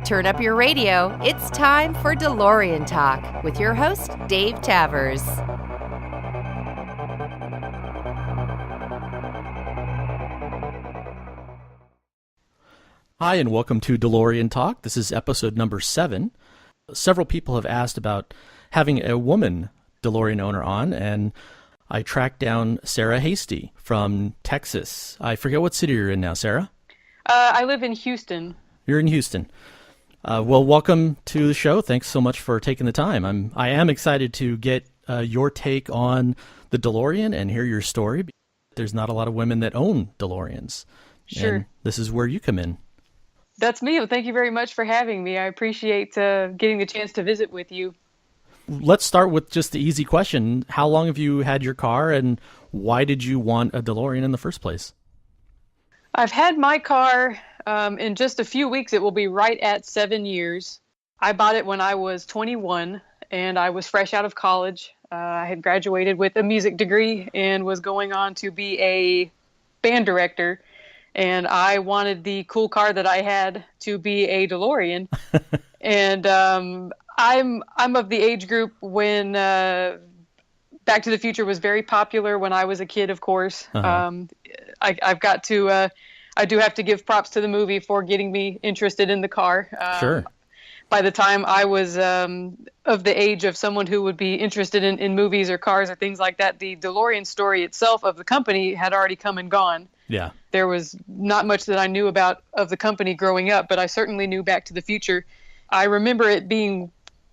Turn up your radio. It's time for DeLorean Talk with your host, Dave Tavers. Hi, and welcome to DeLorean Talk. This is episode number 7. Several people have asked about having a woman DeLorean owner on, and I tracked down Sarah Heasty from Texas. I forget what city you're in now, Sarah. I live in Houston. You're in Houston. Well, welcome to the show. Thanks so much for taking the time. I am excited to get your take on the DeLorean and hear your story. There's not a lot of women that own DeLoreans. Sure. And this is where you come in. That's me. Well, thank you very much for having me. I appreciate getting the chance to visit with you. Let's start with just the easy question. How long have you had your car, and why did you want a DeLorean in the first place? I've had my car in just a few weeks. It will be right at 7 years. I bought it when I was 21, and I was fresh out of college. I had graduated with a music degree and was going on to be a band director. And I wanted the cool car that I had to be a DeLorean. And I'm of the age group when Back to the Future was very popular when I was a kid, of course. Uh-huh. I do have to give props to the movie for getting me interested in the car. Sure. By the time I was of the age of someone who would be interested in movies or cars or things like that, the DeLorean story itself of the company had already come and gone. Yeah. There was not much that I knew about of the company growing up, but I certainly knew Back to the Future. I remember it being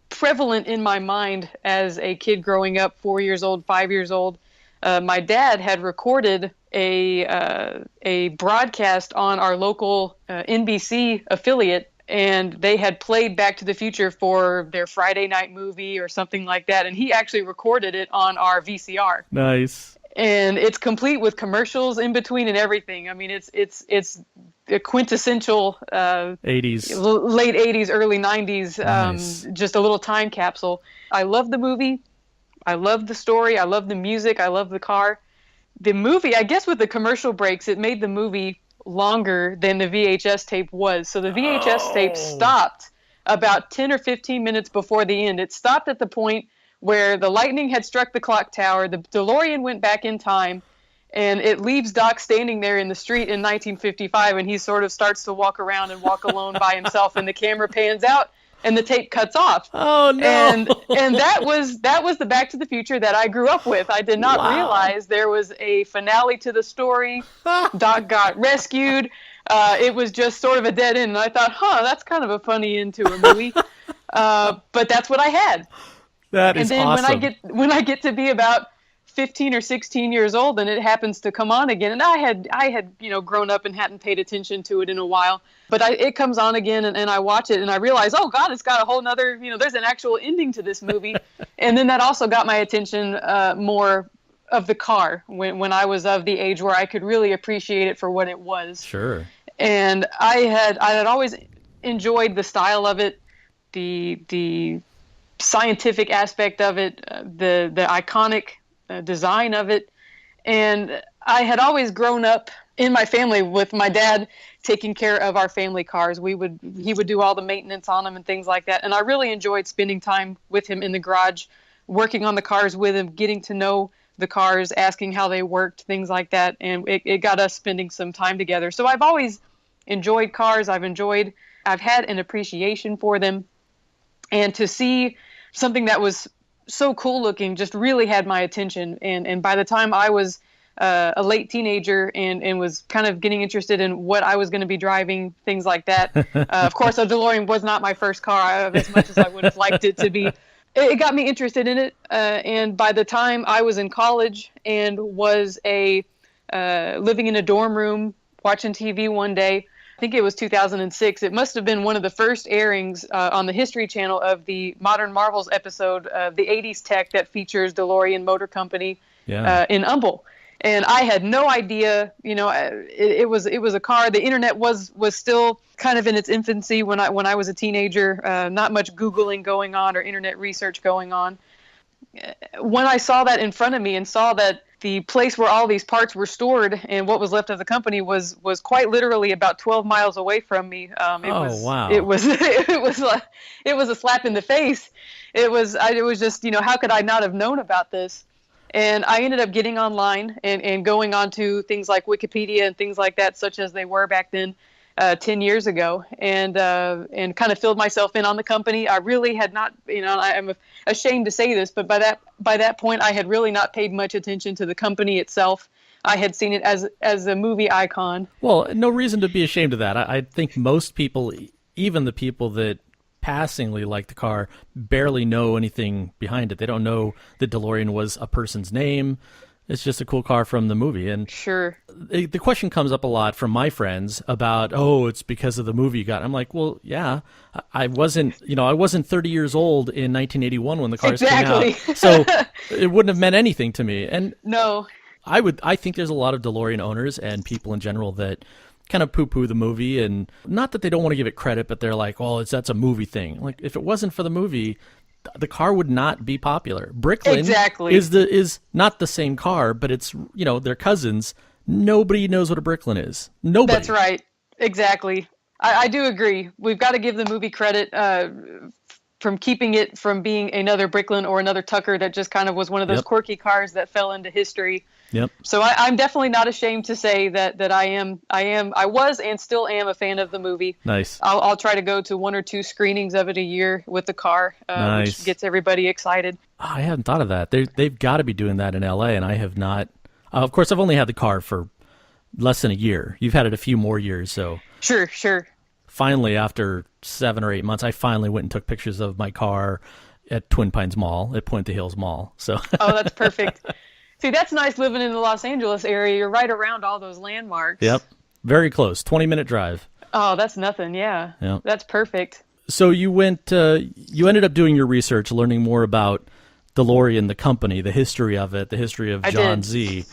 prevalent in my mind as a kid growing up, 4 years old, 5 years old. My dad had recorded a broadcast on our local NBC affiliate, and they had played Back to the Future for their Friday night movie or something like that, and he actually recorded it on our VCR. Nice. And it's complete with commercials in between and everything. I mean, it's a quintessential 80s, late 80s, early 90s, Nice. Just a little time capsule. I love the movie. I love the story. I love the music. I love the car. The movie, I guess with the commercial breaks, it made the movie longer than the VHS tape was. So the VHS tape stopped about 10 or 15 minutes before the end. It stopped at the point where the lightning had struck the clock tower, the DeLorean went back in time, and it leaves Doc standing there in the street in 1955, and he sort of starts to walk around and walk alone by himself, and the camera pans out, and the tape cuts off. Oh, no. And that was the Back to the Future that I grew up with. I did not realize there was a finale to the story. Doc got rescued. It was just sort of a dead end, and I thought, that's kind of a funny end to a movie. But that's what I had. That is awesome. And then when I get to be about 15 or 16 years old, and it happens to come on again, and I had grown up and hadn't paid attention to it in a while, but it comes on again, and I watch it, and I realize, oh God, it's got a whole nother, there's an actual ending to this movie. And then that also got my attention more of the car when I was of the age where I could really appreciate it for what it was. Sure. And I had always enjoyed the style of it, the scientific aspect of it, the iconic design of it. And I had always grown up in my family with my dad taking care of our family cars. He would do all the maintenance on them and things like that. And I really enjoyed spending time with him in the garage, working on the cars with him, getting to know the cars, asking how they worked, things like that. And it got us spending some time together. So I've always enjoyed cars. I've had an appreciation for them. And to see something that was so cool looking just really had my attention. And by the time I was a late teenager and was kind of getting interested in what I was going to be driving, things like that. Of course, a DeLorean was not my first car, as much as I would have liked it to be. It got me interested in it. And by the time I was in college and was living in a dorm room, watching TV one day, I think it was 2006. It must have been one of the first airings on the History Channel of the Modern Marvels episode of the 80s tech that features DeLorean Motor Company in Humble. And I had no idea, it was a car. The internet was still kind of in its infancy when I was a teenager. Not much Googling going on or internet research going on. When I saw that in front of me and saw that the place where all these parts were stored and what was left of the company was quite literally about 12 miles away from me. Wow. It was it was a slap in the face. It was just, how could I not have known about this? And I ended up getting online and going onto things like Wikipedia and things like that, such as they were back then, 10 years ago, and kind of filled myself in on the company. I really had not, I'm ashamed to say this, but by that point, I had really not paid much attention to the company itself. I had seen it as a movie icon. Well, no reason to be ashamed of that. I think most people, even the people that passingly like the car, barely know anything behind it. They don't know that DeLorean was a person's name. It's just a cool car from the movie. And sure, the question comes up a lot from my friends about, it's because of the movie you got. I'm like, well, yeah, I wasn't 30 years old in 1981 when the cars came out. So it wouldn't have meant anything to me. And no, I think there's a lot of DeLorean owners and people in general that kind of poo-poo the movie, and not that they don't want to give it credit, but they're like, that's a movie thing. Like, if it wasn't for the movie, the car would not be popular. Bricklin is not the same car, but it's, they're cousins. Nobody knows what a Bricklin is. Nobody. That's right. Exactly. I do agree. We've got to give the movie credit from keeping it from being another Bricklin or another Tucker that just kind of was one of those quirky cars that fell into history. Yep. So I'm definitely not ashamed to say that I was and still am a fan of the movie. Nice. I'll try to go to 1 or 2 screenings of it a year with the car, nice. Which gets everybody excited. I hadn't thought of that. They've got to be doing that in LA, and I have not. Of course, I've only had the car for less than a year. You've had it a few more years, so. Sure. Finally, after 7 or 8 months, I finally went and took pictures of my car at Twin Pines Mall, at Puente Hills Mall. So. Oh, that's perfect. See, that's nice living in the Los Angeles area. You're right around all those landmarks. Yep. Very close. 20-minute drive. Oh, that's nothing. Yeah. Yep. That's perfect. So you ended up doing your research, learning more about DeLorean, the company, the history of it, the history of John Z.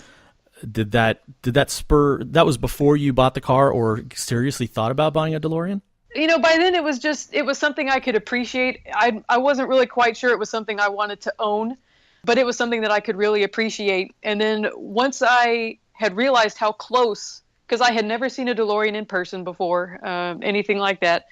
Did that spur, that was before you bought the car or seriously thought about buying a DeLorean? By then it was something I could appreciate. I wasn't really quite sure it was something I wanted to own, but it was something that I could really appreciate. And then once I had realized how close, because I had never seen a DeLorean in person before, anything like that.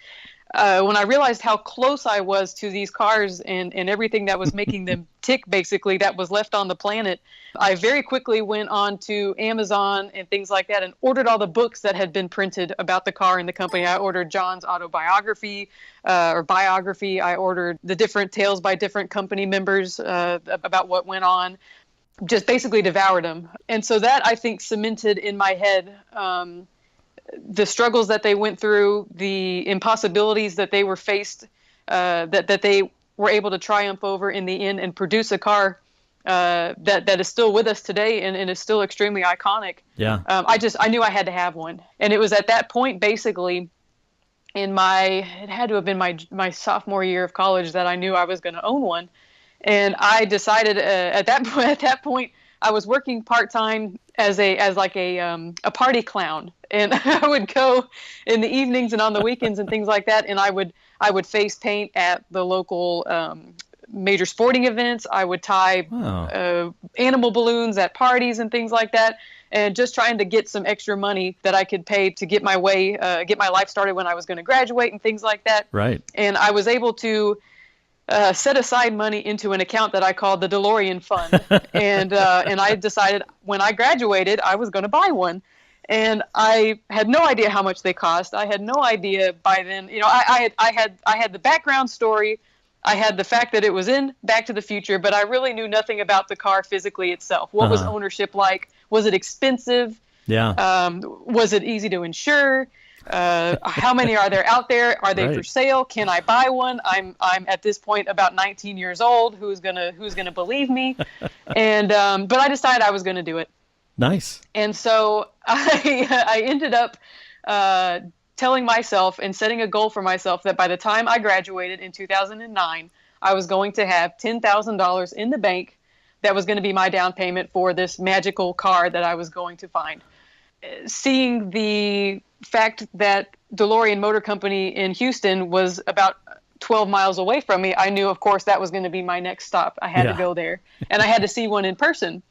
When I realized how close I was to these cars and everything that was making them tick, basically, that was left on the planet, I very quickly went on to Amazon and things like that and ordered all the books that had been printed about the car and the company. I ordered John's autobiography or biography. I ordered the different tales by different company members about what went on. Just basically devoured them. And so that, I think, cemented in my head the struggles that they went through, the impossibilities that they were faced, that they were able to triumph over in the end and produce a car that is still with us today and is still extremely iconic. Yeah. I knew I had to have one. And it was at that point, basically, it had to have been my sophomore year of college that I knew I was going to own one. And I decided at that point, I was working part-time as a party clown, and I would go in the evenings and on the weekends and things like that. And I would face paint at the local major sporting events. I would tie animal balloons at parties and things like that, and just trying to get some extra money that I could pay to get my life started when I was going to graduate and things like that. Right. And I was able to set aside money into an account that I called the DeLorean Fund. And I decided when I graduated, I was going to buy one. And I had no idea how much they cost. I had no idea by then. I had the background story. I had the fact that it was in Back to the Future, but I really knew nothing about the car physically itself. What was ownership like? Was it expensive? Yeah. Was it easy to insure? How many are there out there? Are they for sale? Can I buy one? I'm at this point about 19 years old. Who's gonna believe me? And but I decided I was gonna do it. Nice. And so I ended up telling myself and setting a goal for myself that by the time I graduated in 2009, I was going to have $10,000 in the bank. That was going to be my down payment for this magical car that I was going to find. Seeing the fact that DeLorean Motor Company in Houston was about 12 miles away from me, I knew, of course, that was going to be my next stop. I had to go there, and I had to see one in person.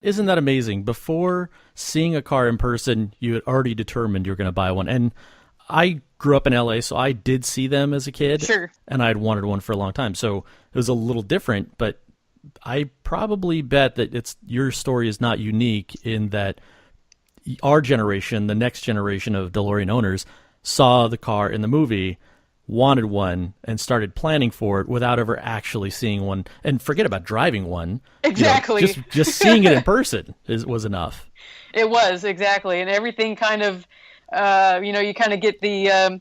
Isn't that amazing? Before seeing a car in person, you had already determined you're going to buy one. And I grew up in LA, so I did see them as a kid. Sure. And I had wanted one for a long time. So it was a little different, but I probably bet that your story is not unique in that our generation, the next generation of DeLorean owners, saw the car in the movie, wanted one, and started planning for it without ever actually seeing one. And forget about driving one. Exactly. Just seeing it in person was enough. It was, exactly. And everything kind of, you kind of get the,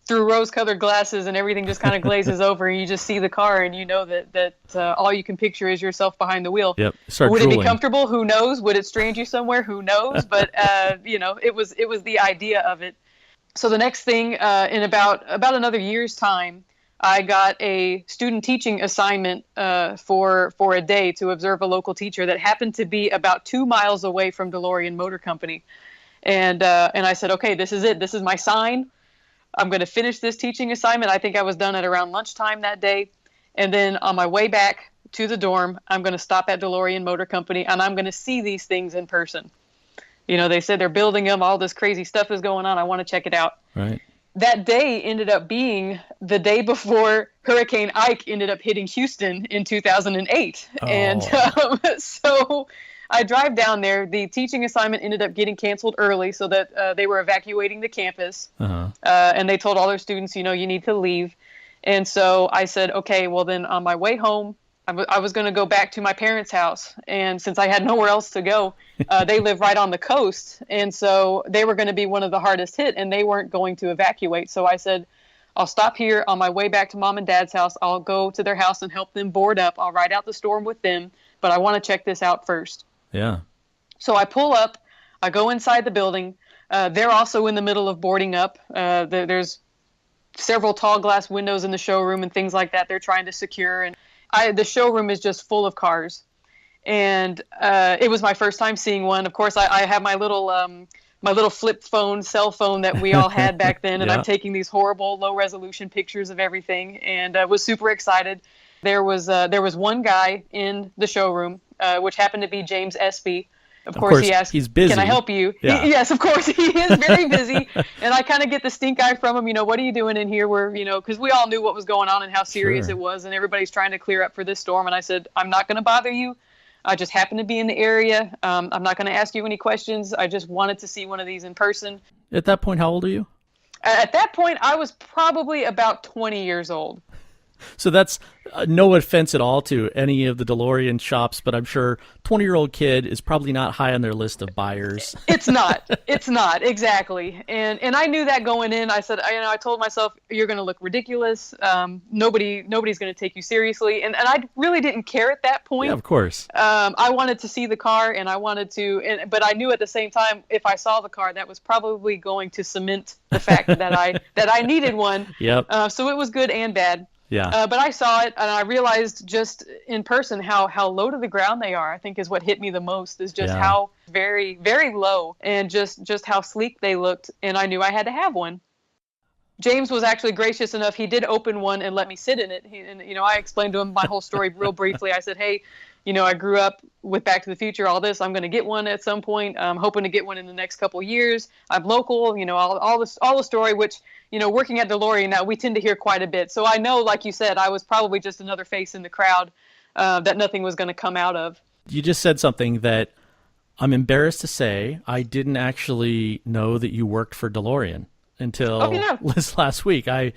through rose-colored glasses and everything just kind of glazes over and you just see the car and you know that all you can picture is yourself behind the wheel. Yep. Would it be comfortable? Who knows? Would it strand you somewhere? Who knows? But, it was the idea of it. So the next thing, in about another year's time, I got a student teaching assignment for a day to observe a local teacher that happened to be about 2 miles away from DeLorean Motor Company. And I said, okay, this is it. This is my sign. I'm going to finish this teaching assignment. I think I was done at around lunchtime that day. And then on my way back to the dorm, I'm going to stop at DeLorean Motor Company and I'm going to see these things in person. They said they're building them. All this crazy stuff is going on. I want to check it out. Right. That day ended up being the day before Hurricane Ike ended up hitting Houston in 2008. Oh. And so I drive down there. The teaching assignment ended up getting canceled early so that they were evacuating the campus. Uh-huh. And they told all their students, you need to leave. And so I said, okay, well then on my way home, I was going to go back to my parents' house. And since I had nowhere else to go, they live right on the coast. And so they were going to be one of the hardest hit and they weren't going to evacuate. So I said, I'll stop here on my way back to mom and dad's house. I'll go to their house and help them board up. I'll ride out the storm with them, but I want to check this out first. Yeah. So I pull up, I go inside the building. They're also in the middle of boarding up. There's several tall glass windows in the showroom and things like that they're trying to secure. And the showroom is just full of cars. And it was my first time seeing one. Of course, I have my little flip phone, cell phone that we all had back then. And yeah. I'm taking these horrible low resolution pictures of everything and was super excited. There was one guy in the showroom, which happened to be James Espy. Of course, he asked, he's busy. Can I help you? Yeah. Yes, of course. He is very busy. And I kind of get the stink eye from him. What are you doing in here? Because we all knew what was going on and how serious it was. And everybody's trying to clear up for this storm. And I said, I'm not going to bother you. I just happen to be in the area. I'm not going to ask you any questions. I just wanted to see one of these in person. At that point, how old are you? At that point, I was probably about 20 years old. So that's no offense at all to any of the DeLorean shops, but I'm sure 20-year-old kid is probably not high on their list of buyers. It's not. It's not. Exactly. And I knew that going in. I said, I told myself, you're going to look ridiculous. Nobody's going to take you seriously. And I really didn't care at that point. Yeah, of course. I wanted to see the car and I wanted to, but I knew at the same time, if I saw the car, that was probably going to cement the fact that I needed one. Yep. So it was good and bad. Yeah. But I saw it and I realized just in person how low to the ground they are, I think is what hit me the most, is just how very, very low and just how sleek they looked. And I knew I had to have one. James was actually gracious enough. He did open one and let me sit in it. I explained to him my whole story real briefly. I said, hey, I grew up with Back to the Future, all this. I'm going to get one at some point. I'm hoping to get one in the next couple of years. I'm local, all the story, which, working at DeLorean now, we tend to hear quite a bit. So I know, like you said, I was probably just another face in the crowd that nothing was going to come out of. You just said something that I'm embarrassed to say. I didn't actually know that you worked for DeLorean until this last week. I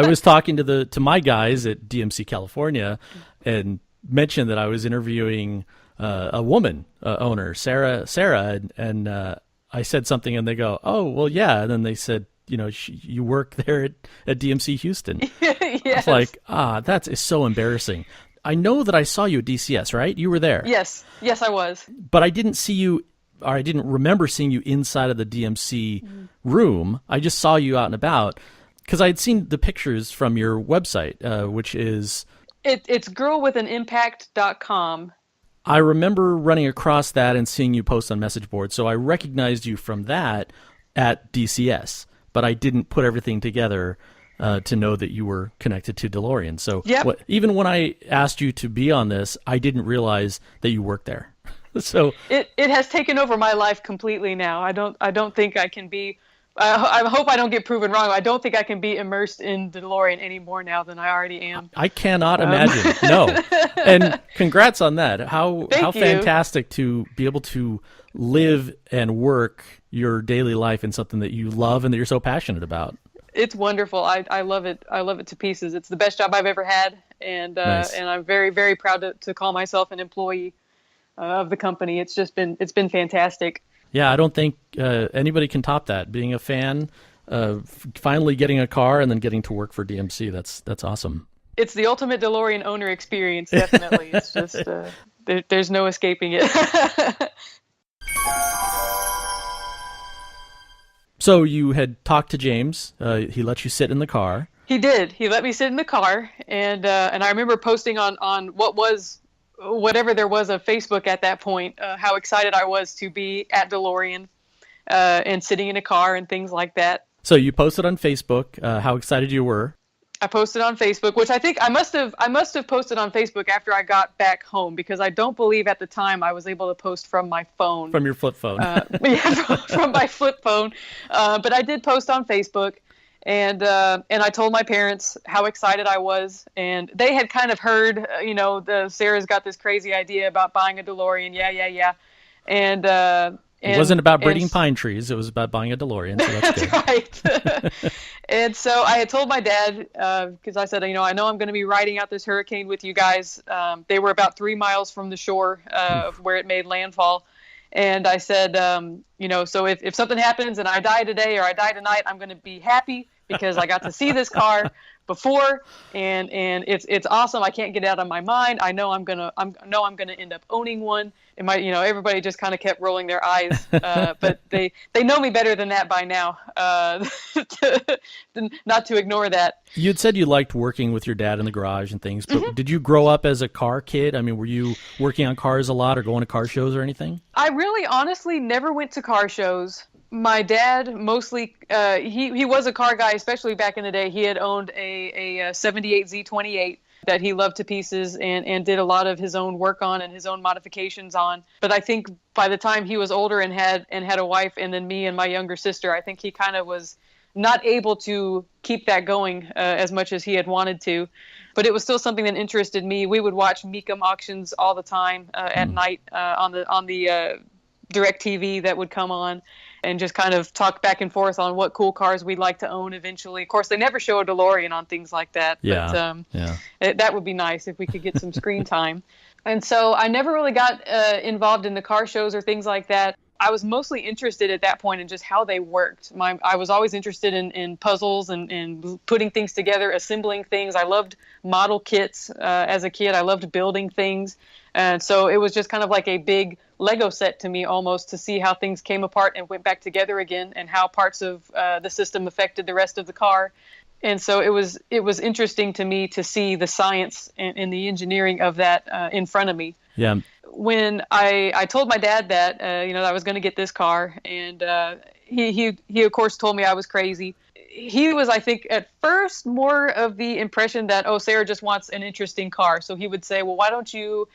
was talking to my guys at DMC California and mentioned that I was interviewing a woman owner, Sarah, and I said something and they go, oh, well, yeah. And then they said, you work there at DMC Houston. Yes. I was like, that is so embarrassing. I know that I saw you at DCS, right? You were there. Yes, I was. But I didn't see you, or I didn't remember seeing you inside of the DMC room. I just saw you out and about because I had seen the pictures from your website, which is... It's girlwithanimpact.com. I remember running across that and seeing you post on message boards, so I recognized you from that at DCS, but I didn't put everything together to know that you were connected to DeLorean. So even when I asked you to be on this, I didn't realize that you worked there. So it has taken over my life completely now. I don't think I can be. I hope I don't get proven wrong. I don't think I can be immersed in the DeLorean any more now than I already am. I cannot imagine. No. And congrats on that. How Thank you. fantastic to be able to live and work your daily life in something that you love and that you're so passionate about. It's wonderful. I love it. I love it to pieces. It's the best job I've ever had, and Nice. and I'm very, very proud to call myself an employee of the company. It's been fantastic. Yeah, I don't think anybody can top that. Being a fan, finally getting a car and then getting to work for DMC. That's awesome. It's the ultimate DeLorean owner experience, definitely. It's just there's no escaping it. So you had talked to James. He let you sit in the car. He did. He let me sit in the car, and I remember posting on what was whatever there was of Facebook at that point, how excited I was to be at DeLorean and sitting in a car and things like that. So you posted on Facebook how excited you were. I posted on Facebook, which I think I must have posted on Facebook after I got back home, because I don't believe at the time I was able to post from my phone. From your flip phone. From my flip phone. But I did post on Facebook, and I told my parents how excited I was, and they had kind of heard, Sarah's got this crazy idea about buying a DeLorean. Yeah. And it wasn't about breeding pine trees. It was about buying a DeLorean. So that's good. Right. And so I had told my dad, because I said, I know I'm going to be riding out this hurricane with you guys. They were about 3 miles from the shore of where it made landfall. And I said, so if something happens and I die today or I die tonight, I'm going to be happy because I got to see this car before, and it's awesome. I can't get it out of my mind. I know I'm gonna end up owning one. And everybody just kind of kept rolling their eyes, but they know me better than that by now. Not to ignore that. You'd said you liked working with your dad in the garage and things, but Did you grow up as a car kid? I mean, were you working on cars a lot or going to car shows or anything? I really honestly never went to car shows. My dad mostly, he was a car guy, especially back in the day. He had owned a 78 Z28 that he loved to pieces and did a lot of his own work on and his own modifications on. But I think by the time he was older and had a wife, and then me and my younger sister, I think he kind of was not able to keep that going as much as he had wanted to. But it was still something that interested me. We would watch Mecum auctions all the time at night on the direct TV that would come on, and just kind of talk back and forth on what cool cars we'd like to own eventually. Of course, they never show a DeLorean on things like that. Yeah. But that would be nice if we could get some screen time. And so I never really got involved in the car shows or things like that. I was mostly interested at that point in just how they worked. I was always interested in puzzles and putting things together, assembling things. I loved model kits as a kid. I loved building things. And so it was just kind of like a big Lego set to me almost, to see how things came apart and went back together again, and how parts of the system affected the rest of the car. And so it was interesting to me to see the science and the engineering of that in front of me. Yeah. When I told my dad that that I was going to get this car, and he of course told me I was crazy. He was, I think, at first more of the impression that, Sarah just wants an interesting car. So he would say, well, why don't you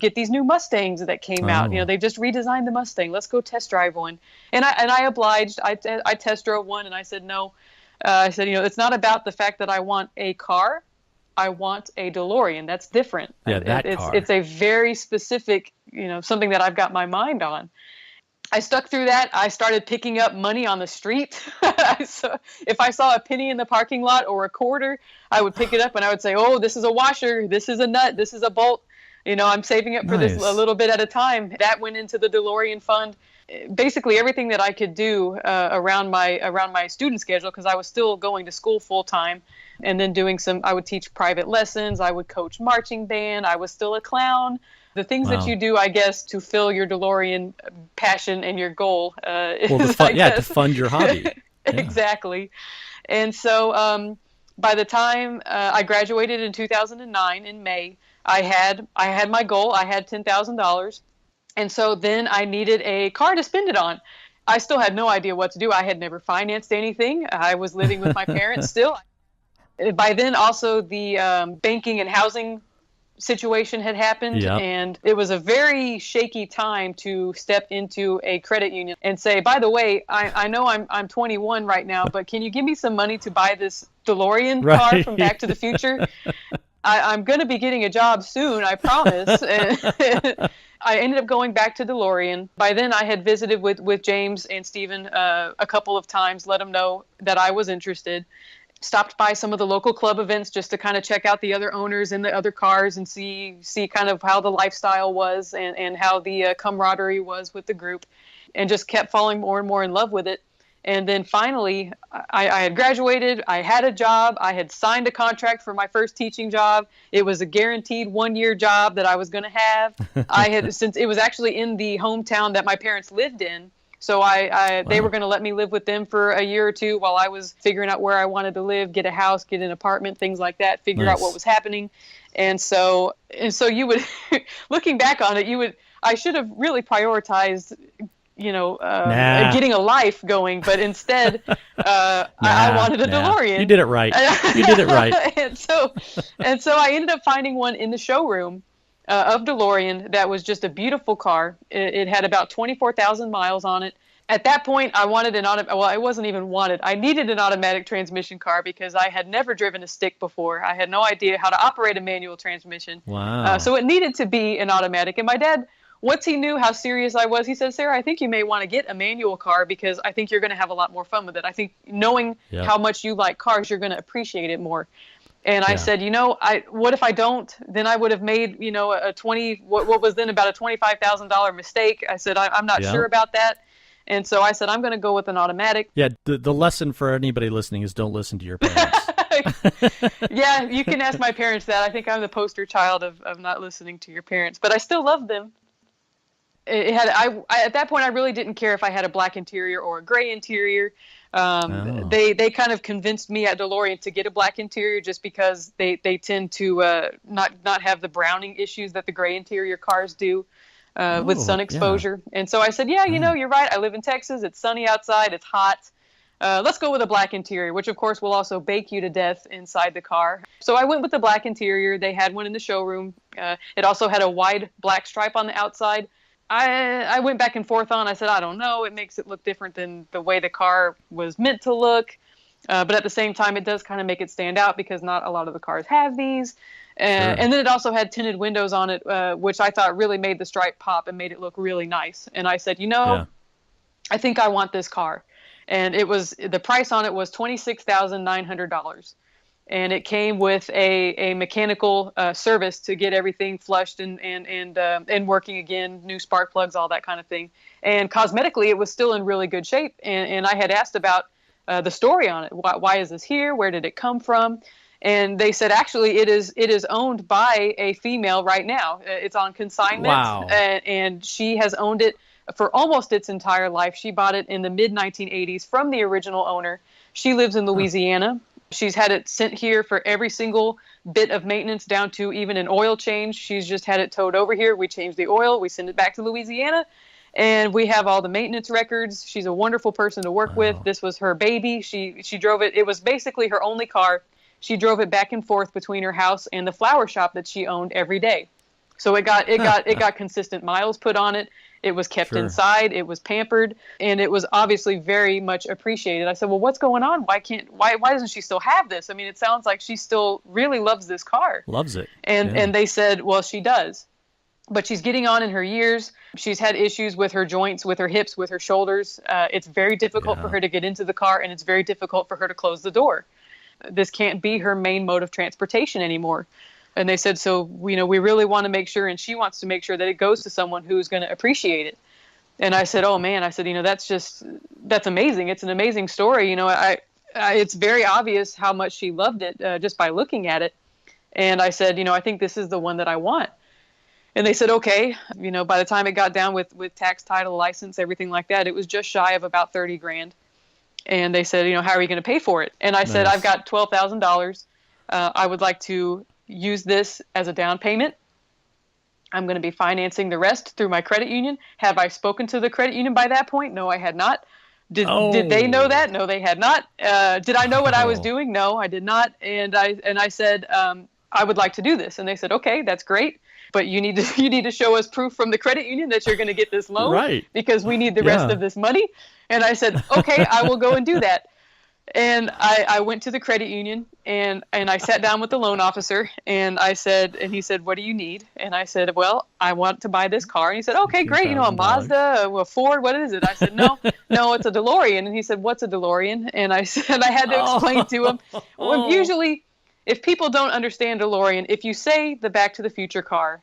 get these new Mustangs that came out? They just redesigned the Mustang. Let's go test drive one. And I obliged. I test drove one, and I said no. I said, it's not about the fact that I want a car. I want a DeLorean. That's different. Yeah, car. It's a very specific, something that I've got my mind on. I stuck through that. I started picking up money on the street. If I saw a penny in the parking lot or a quarter, I would pick it up and I would say, oh, this is a washer. This is a nut. This is a bolt. I'm saving up for this a little bit at a time. That went into the DeLorean fund. Basically everything that I could do around my student schedule, because I was still going to school full time, and then I would teach private lessons. I would coach marching band. I was still a clown. The things that you do, I guess, to fill your DeLorean passion and your goal. To fund your hobby. Yeah. Exactly. And so by the time I graduated in 2009 in May, I had my goal. I had $10,000. And so then I needed a car to spend it on. I still had no idea what to do. I had never financed anything. I was living with my parents still. By then, also, the banking and housing situation had happened, Yep. and it was a very shaky time to step into a credit union and say, by the way, I know I'm 21 right now, but can you give me some money to buy this DeLorean car Right. from Back to the Future? I'm going to be getting a job soon, I promise. And I ended up going back to DeLorean. By then, I had visited with James and Stephen a couple of times, let them know that I was interested. Stopped by some of the local club events just to kind of check out the other owners and the other cars and see kind of how the lifestyle was and how the camaraderie was with the group, and just kept falling more and more in love with it. And then finally, I had graduated, I had a job, I had signed a contract for my first teaching job. It was a guaranteed 1-year job that I was going to have. Since it was actually in the hometown that my parents lived in. So they were going to let me live with them for a year or two while I was figuring out where I wanted to live, get a house, get an apartment, things like that, figure out what was happening. And so you would, looking back on it, I should have really prioritized, getting a life going, but instead, I wanted a DeLorean. You did it right. You did it right. and so I ended up finding one in the showroom of DeLorean that was just a beautiful car. It had about 24,000 miles on it. At that point, I wanted it wasn't even wanted. I needed an automatic transmission car because I had never driven a stick before. I had no idea how to operate a manual transmission. Wow. So it needed to be an automatic. And my dad, once he knew how serious I was, he said, Sarah, I think you may want to get a manual car because I think you're going to have a lot more fun with it. I think knowing how much you like cars, you're going to appreciate it more. And I said, what if I don't? Then I would have made, what was then about a $25,000 mistake. I said, I'm not sure about that. And so I said, I'm going to go with an automatic. Yeah, the lesson for anybody listening is don't listen to your parents. Yeah, you can ask my parents that. I think I'm the poster child of not listening to your parents, but I still love them. At that point, I really didn't care if I had a black interior or a gray interior. They kind of convinced me at DeLorean to get a black interior just because they tend to not have the browning issues that the gray interior cars do with sun exposure. Yeah. And so I said, you're right. I live in Texas. It's sunny outside. It's hot. Let's go with a black interior, which of course will also bake you to death inside the car. So I went with the black interior. They had one in the showroom. It also had a wide black stripe on the outside. I went back and forth on. I said, I don't know. It makes it look different than the way the car was meant to look. But at the same time, it does kind of make it stand out because not a lot of the cars have these. And then it also had tinted windows on it, which I thought really made the stripe pop and made it look really nice. And I said, I think I want this car. And the price on it was $26,900. And it came with a mechanical service to get everything flushed and working again, new spark plugs, all that kind of thing. And cosmetically, it was still in really good shape. And I had asked about the story on it. Why is this here? Where did it come from? And they said, actually, it is owned by a female right now. It's on consignment. Wow. And she has owned it for almost its entire life. She bought it in the mid-1980s from the original owner. She lives in Louisiana. She's had it sent here for every single bit of maintenance down to even an oil change. She's just had it towed over here. We change the oil. We send it back to Louisiana. And we have all the maintenance records. She's a wonderful person to work with. This was her baby. She drove it. It was basically her only car. She drove it back and forth between her house and the flower shop that she owned every day. So it got consistent miles put on it. It was kept inside. It was pampered, and it was obviously very much appreciated. I said, well, what's going on? Why doesn't she still have this? I mean, it sounds like she still really loves this car. Loves it. And they said, well, she does. But she's getting on in her years. She's had issues with her joints, with her hips, with her shoulders. It's very difficult for her to get into the car, and it's very difficult for her to close the door. This can't be her main mode of transportation anymore. And they said, so, we really want to make sure, and she wants to make sure that it goes to someone who's going to appreciate it. And I said, oh, man, that's amazing. It's an amazing story. It's very obvious how much she loved it just by looking at it. And I said, I think this is the one that I want. And they said, okay. By the time it got down with tax, title, license, everything like that, it was just shy of about $30,000. And they said, how are you going to pay for it? And I said, I've got $12,000. I would like to use this as a down payment. I'm going to be financing the rest through my credit union. Have I spoken to the credit union by that point? No, I had not. Did they know that? No, they had not. Did I know what I was doing? No, I did not. And I said, I would like to do this. And they said, okay, that's great. But you need to show us proof from the credit union that you're going to get this loan, Right. because we need the rest of this money. And I said, okay, I will go and do that. And I went to the credit union, and I sat down with the loan officer, and he said, what do you need? And I said, well, I want to buy this car. And he said, okay, great. A Mazda, a Ford, what is it? I said, no, it's a DeLorean. And he said, what's a DeLorean? And I said, I had to explain to him. Well, usually, if people don't understand DeLorean, if you say the Back to the Future car,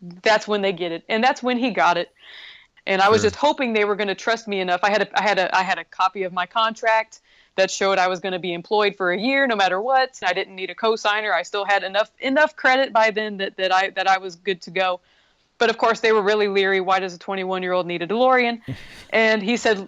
that's when they get it. And that's when he got it. And I was just hoping they were going to trust me enough. I had a copy of my contract that showed I was going to be employed for a year, no matter what. I didn't need a co-signer. I still had enough credit by then that I was good to go. But of course, they were really leery. Why does a 21-year-old need a DeLorean? And he said,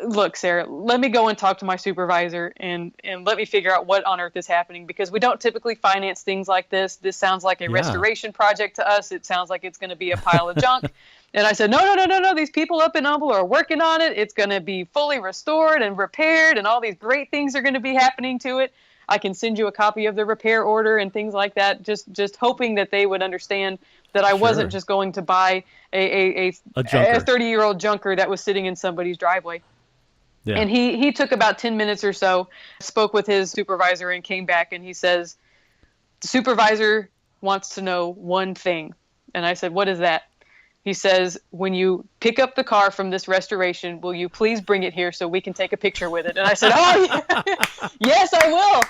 look, Sarah, let me go and talk to my supervisor and let me figure out what on earth is happening, because we don't typically finance things like this. This sounds like a restoration project to us. It sounds like it's going to be a pile of junk. And I said, no. These people up in Humble are working on it. It's going to be fully restored and repaired, and all these great things are going to be happening to it. I can send you a copy of the repair order and things like that, just hoping that they would understand that I wasn't just going to buy a 30-year-old junker that was sitting in somebody's driveway. Yeah. And he took about 10 minutes or so, spoke with his supervisor, and came back, and he says, the supervisor wants to know one thing. And I said, what is that? He says, when you pick up the car from this restoration, will you please bring it here so we can take a picture with it? And I said, oh, yeah. Yes, I will.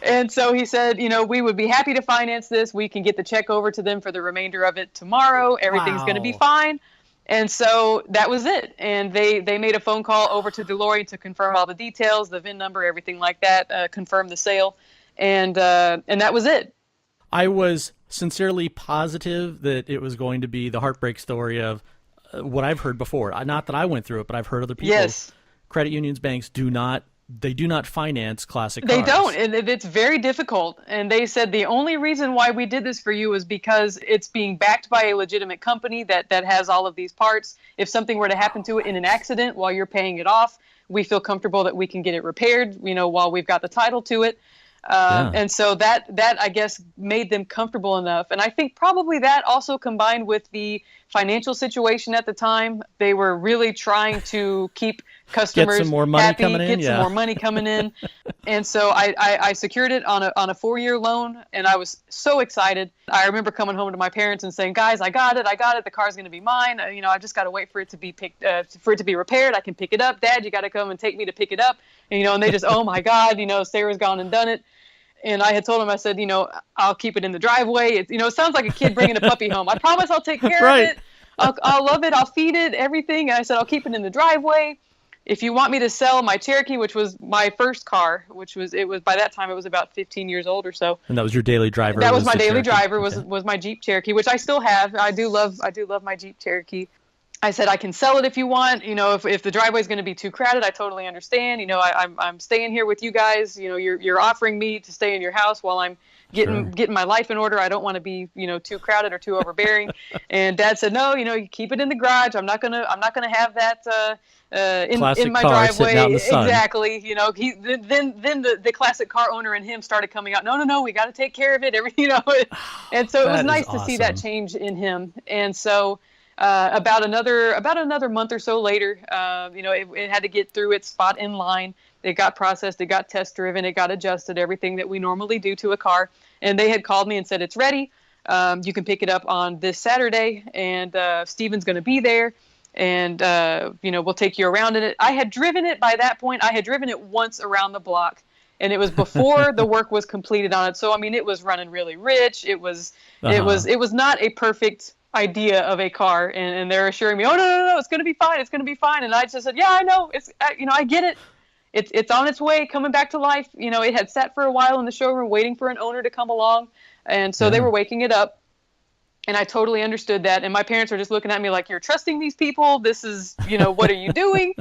And so he said, we would be happy to finance this. We can get the check over to them for the remainder of it tomorrow. Everything's going to be fine. And so that was it. And they made a phone call over to DeLorean to confirm all the details, the VIN number, everything like that, confirm the sale. And that was it. I was sincerely positive that it was going to be the heartbreak story of what I've heard before. Not that I went through it, but I've heard other people. Yes. Credit unions, banks do not finance classic cars. They don't, and it's very difficult. And they said the only reason why we did this for you is because it's being backed by a legitimate company that has all of these parts. If something were to happen to it in an accident while you're paying it off, we feel comfortable that we can get it repaired, while we've got the title to it. And so that I guess made them comfortable enough. And I think probably that also combined with the financial situation at the time. They were really trying to keep customers get some more money happy, coming in. Some more money coming in. And so I secured it on a 4-year loan, and I was so excited. I remember coming home to my parents and saying, guys, I got it. The car's going to be mine. I just got to wait for it to be repaired. I can pick it up. Dad, you got to come and take me to pick it up. And they just, oh my God, Sarah's gone and done it. And I had told him, I said, I'll keep it in the driveway. It sounds like a kid bringing a puppy home. I promise I'll take care of it. I'll love it. I'll feed it, everything. And I said, I'll keep it in the driveway. If you want me to sell my Cherokee, which was my first car, by that time it was about 15 years old or so. And that was your daily driver. That was my daily driver was my Jeep Cherokee, which I still have. I do love my Jeep Cherokee. I said, I can sell it if you want. If the driveway is going to be too crowded, I totally understand. I'm staying here with you guys. You're offering me to stay in your house while I'm getting my life in order. I don't want to be, too crowded or too overbearing. And Dad said, no, you keep it in the garage. I'm not gonna have that in my driveway. Out in the sun. Exactly. Then the classic car owner and him started coming out. No, we got to take care of it. And so it was nice to see that change in him. And so. About another month or so later, it had to get through its spot in line. It got processed, it got test driven, it got adjusted, everything that we normally do to a car. And they had called me and said, it's ready. You can pick it up on this Saturday, and Steven's going to be there, and we'll take you around in it. I had driven it by that point. I had driven it once around the block, and it was before the work was completed on it. So it was running really rich. It was not a perfect idea of a car, and they're assuring me, oh no, it's going to be fine. And I just said, yeah, I know, it's I get it. It's on its way, coming back to life. It had sat for a while in the showroom waiting for an owner to come along, and so they were waking it up, and I totally understood that. And my parents were just looking at me like, you're trusting these people? This is, what are you doing?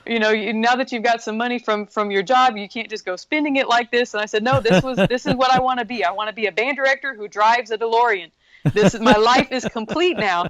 Now that you've got some money from your job, you can't just go spending it like this. And I said, no, this is what I want to be. I want to be a band director who drives a DeLorean. My life is complete now.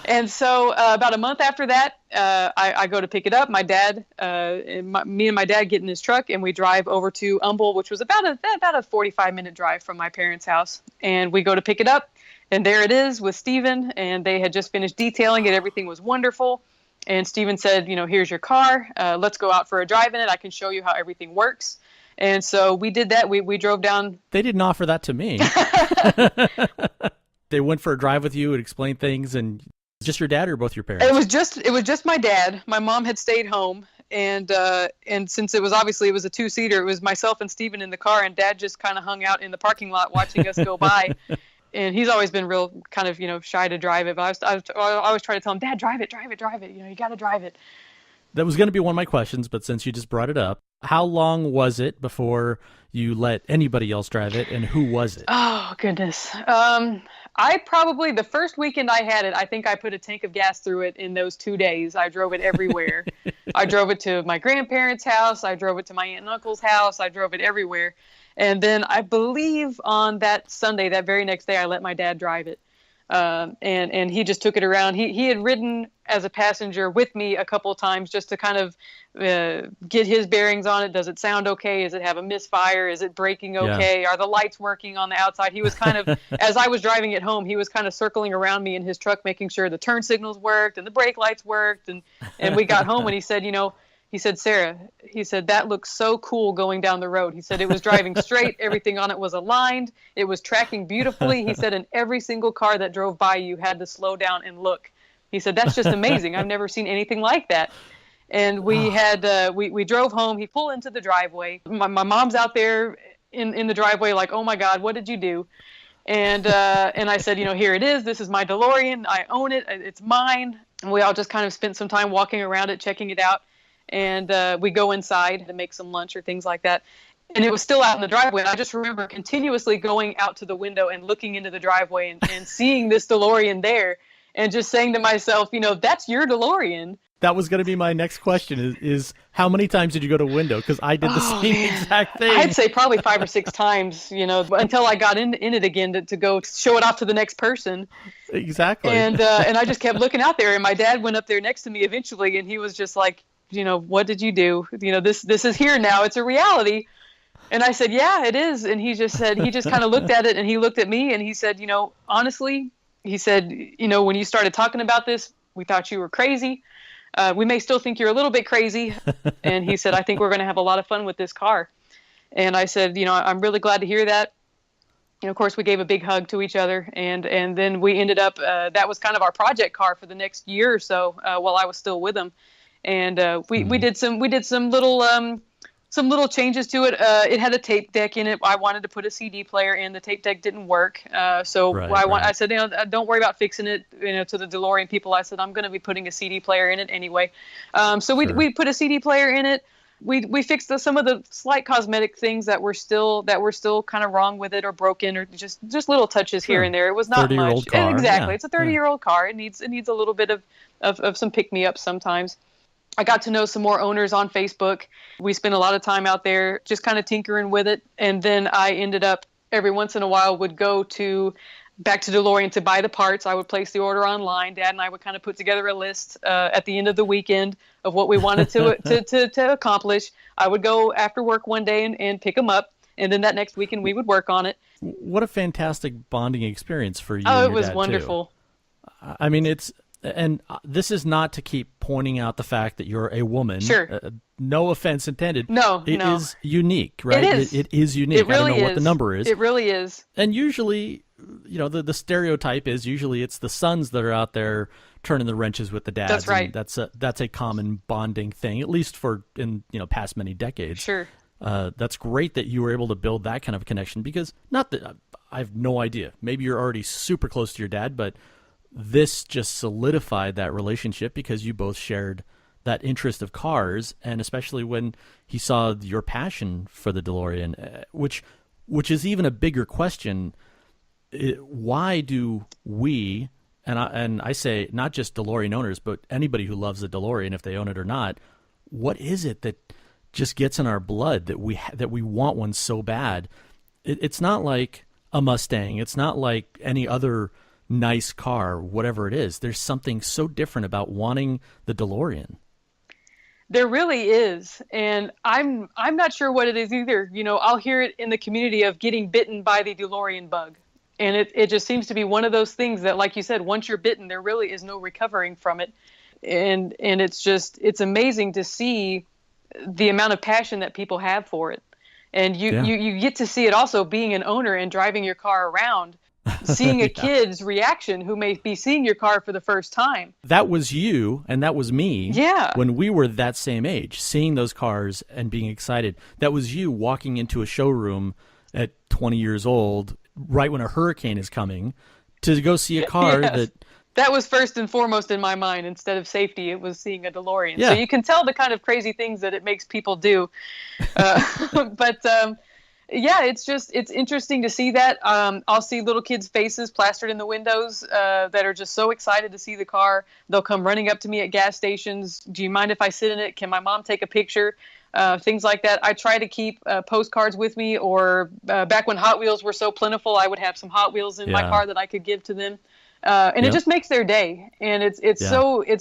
And so about a month after that, I go to pick it up. My dad, me and my dad get in his truck and we drive over to Humble, which was about a 45-minute drive from my parents' house. And we go to pick it up, and there it is with Steven, and they had just finished detailing it. Everything was wonderful. And Steven said, here's your car. Let's go out for a drive in it. I can show you how everything works. And so we did that. We drove down. They didn't offer that to me. They went for a drive with you and explained things, and just your dad or both your parents? It was just my dad. My mom had stayed home, and since it was a two-seater, it was myself and Steven in the car, and Dad just kind of hung out in the parking lot watching us go by. And he's always been real kind of shy to drive it, but I always try to tell him, Dad, drive it, you got to drive it. That was going to be one of my questions, but since you just brought it up, how long was it before you let anybody else drive it, and who was it? Oh, goodness. The first weekend I had it, I think I put a tank of gas through it in those 2 days. I drove it everywhere. I drove it to my grandparents' house. I drove it to my aunt and uncle's house. I drove it everywhere. And then I believe on that Sunday, that very next day, I let my dad drive it. And he just took it around. He had ridden as a passenger with me a couple of times just to kind of get his bearings on it. Does it sound okay? Does it have a misfire? Is it braking okay? Yeah. Are the lights working on the outside? He was kind of, as I was driving it home, he was kind of circling around me in his truck, making sure the turn signals worked and the brake lights worked. And we got home and he said, Sarah, he said, that looks so cool going down the road. He said it was driving straight. Everything on it was aligned. It was tracking beautifully. He said, and every single car that drove by you had to slow down and look. He said, that's just amazing. I've never seen anything like that. And we we drove home. He pulled into the driveway. My mom's out there in the driveway like, oh my God, what did you do? And I said, here it is. This is my DeLorean. I own it. It's mine. And we all just kind of spent some time walking around it, checking it out. And we go inside to make some lunch or things like that. And it was still out in the driveway. And I just remember continuously going out to the window and looking into the driveway and seeing this DeLorean there and just saying to myself, that's your DeLorean. That was going to be my next question is how many times did you go to window? Because I did the same exact thing. I'd say probably 5 or 6 times, until I got in it again to go show it off to the next person. Exactly. And I just kept looking out there. And my dad went up there next to me eventually, and he was just like, what did you do? This is here now. It's a reality. And I said, yeah, it is. And he just kind of looked at it and he looked at me and he said, honestly, he said, when you started talking about this, we thought you were crazy. We may still think you're a little bit crazy. And he said, I think we're going to have a lot of fun with this car. And I said, I'm really glad to hear that. Of course, we gave a big hug to each other. And then we ended up, that was kind of our project car for the next year or so while I was still with him. And we did some little changes to it. It had a tape deck in it. I wanted to put a CD player in. The tape deck didn't work. I said, don't worry about fixing it. To the DeLorean people, I said, I'm going to be putting a CD player in it anyway. So we put a CD player in it. We fixed some of the slight cosmetic things that were still kind of wrong with it or broken or just little touches here and there. It was not much. Car. Exactly. Yeah. It's a 30-year-old car. It needs a little bit of some pick-me-ups sometimes. I got to know some more owners on Facebook. We spent a lot of time out there just kind of tinkering with it. And then I ended up every once in a while would go back to DeLorean to buy the parts. I would place the order online. Dad and I would kind of put together a list at the end of the weekend of what we wanted to accomplish. I would go after work one day and pick them up. And then that next weekend we would work on it. What a fantastic bonding experience for you. Oh, and it was your dad wonderful. Too. I mean, and this is not to keep pointing out the fact that you're a woman. Sure. No offense intended. No, It is unique, right? It is. It is unique. It really I don't know what the number is. It really is. And usually, the stereotype is usually it's the sons that are out there turning the wrenches with the dads. That's right. And that's a common bonding thing, at least in past many decades. Sure. That's great that you were able to build that kind of connection because not that I have no idea. Maybe you're already super close to your dad, but this just solidified that relationship because you both shared that interest of cars, and especially when he saw your passion for the DeLorean, which is even a bigger question. Why do we, and I say not just DeLorean owners, but anybody who loves a DeLorean, if they own it or not, what is it that just gets in our blood that we want one so bad? It's not like a Mustang. It's not like any other nice car, whatever it is. There's something so different about wanting the DeLorean. There really is. And I'm not sure what it is either. I'll hear it in the community of getting bitten by the DeLorean bug. And it just seems to be one of those things that, like you said, once you're bitten, there really is no recovering from it. And it's amazing to see the amount of passion that people have for it. And you get to see it also being an owner and driving your car around, seeing a kid's reaction who may be seeing your car for the first time. That was you and that was me. Yeah. When we were that same age, seeing those cars and being excited. That was you walking into a showroom at 20 years old, right when a hurricane is coming, to go see a car that was first and foremost in my mind. Instead of safety, it was seeing a DeLorean. Yeah. So you can tell the kind of crazy things that it makes people do. It's interesting to see that. I'll see little kids' faces plastered in the windows that are just so excited to see the car. They'll come running up to me at gas stations. Do you mind if I sit in it? Can my mom take a picture? Things like that. I try to keep postcards with me, or back when Hot Wheels were so plentiful, I would have some Hot Wheels in my car that I could give to them. It just makes their day. And it's